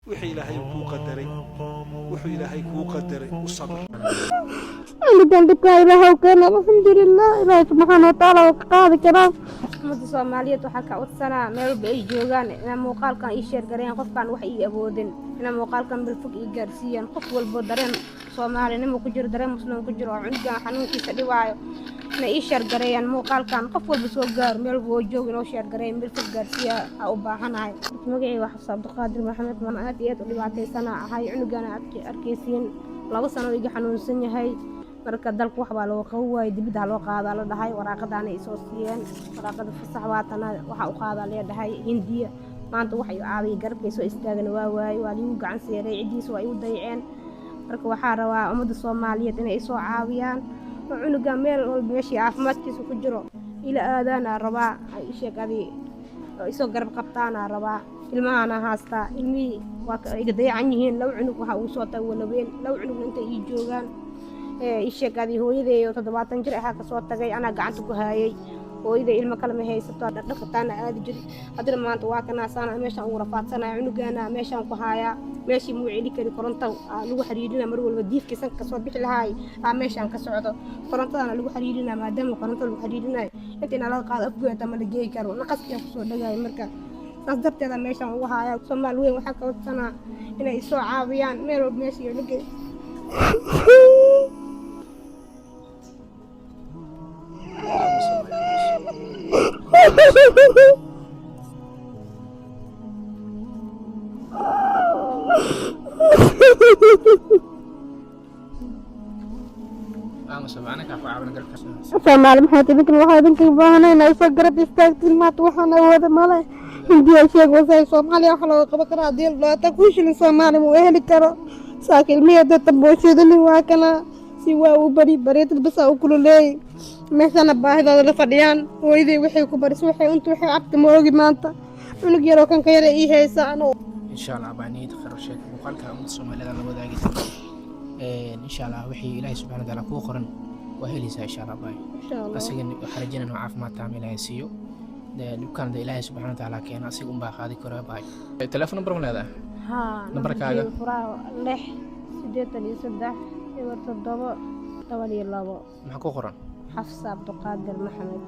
wixii ilaahay kuu qadaray wuxuu ilaahay kuu qadaray u sabr اللي جنبك إلهي وكان الحمد لله إلهي سبحانه وتعالى وقاضي كلام ummadda Soomaaliyeed waxa ka codsanaa meel bay joogaan in muuqaalkan ay share gareeyaan qofkan wax ay awoodin in muuqaalkan bil fog ay gaarsiiyaan qof walba dareen Soomaalinimo ku jiro dareen muslim ku jiro cunuga xanuunkiisa dhibaayo in ay share gareeyaan muuqaalkan qof walba soo gaar meel buu joogo inuu share gareeyaan bil fog gaarsiiya u baahanahay magacayga wax Cabdiqaadir Maxamed ma aad iyo aad u dhibaataysan ahay cunugana arkaysiin 2 sano iga xanuunsan yahay marka dalku wax baa loo qoway dibadda loo qaadaa la dhahay waraaqadana ay soo siiyeen waraaqada fasax waatana waxa uu qaadaa la dhahay Hindiya maanta wax ay caawiye garabkay soo istaagana waa liigu gacan seeray cidiis waa ay u dayaceen marka waxa rabaa ummadda Soomaaliyeed inay soo caawiyaan cunuga meel walba meeshii caafimaadkiisu ku jiro ila aadana rabaa ay sheegadi oo isoo garab qabtaana rabaa ilmaana haasta ilmi waa ay dayacan yihiin law cunug waxa uu soo tawalabeen law cunug inta ay joogaan ishaqadi hooyaday oo 70 jir ah ka soo tagay ana gacanta ku hayay hooyaday ilmo kale ma haysato dhaqataan aad jir hadana maanta waa kana saana meesha ugu rafaadsanaay cunugana meeshan ku haya meeshii muu cili kari koronto lagu xariirina mar walba diifkiisan ka soo bixi lahaay meeshan ka socdo korontadana lagu xariirina maadaama koronto lagu xariirinaay inta la qaad afgoota ma la geey karo naqaska ku soo dhagay marka taas darteeda meeshan ugu haya Soomaaliyeed waxa ka wadsanaa inay soo caawiyaan meel walba meeshii la geey Soomaali maxay tidin waxa idinka baahanayna isoo garab istaagtiin maanta waxaan awooda male Hindiya sheegay Soomaaliya waxa loo qaban karaa deel laata ku shilin Soomaali ma heli karo saakilmiyada taboosheedani waa kana si waa u bari dad bas oo kululeey meeshana baahidooda la fadhiyaan hooyaday waxay ku baris waxay intu waxay abta moogi maanta cunug yar oo kan ka yar ii heysaan insha Allah baanid kharasheed muuqaalka ummadda Soomaaliyeed la wadaagay insha Allah wixii Ilaahay subhanahu wa ta'ala ku qoran waa helaysaa insha Allah baay insha Allah asigan waxa rajaynaa caafimaad taam Ilaahay siiyo dukkan Ilaahay subhanahu wa ta'ala keena asiga baa qaadi karo baay telefoon number ma leedahay ha numberkaaga furaa 6 8 3 7 2 maxaa ku qoran Xafsa Cabdiqaadir Maxamed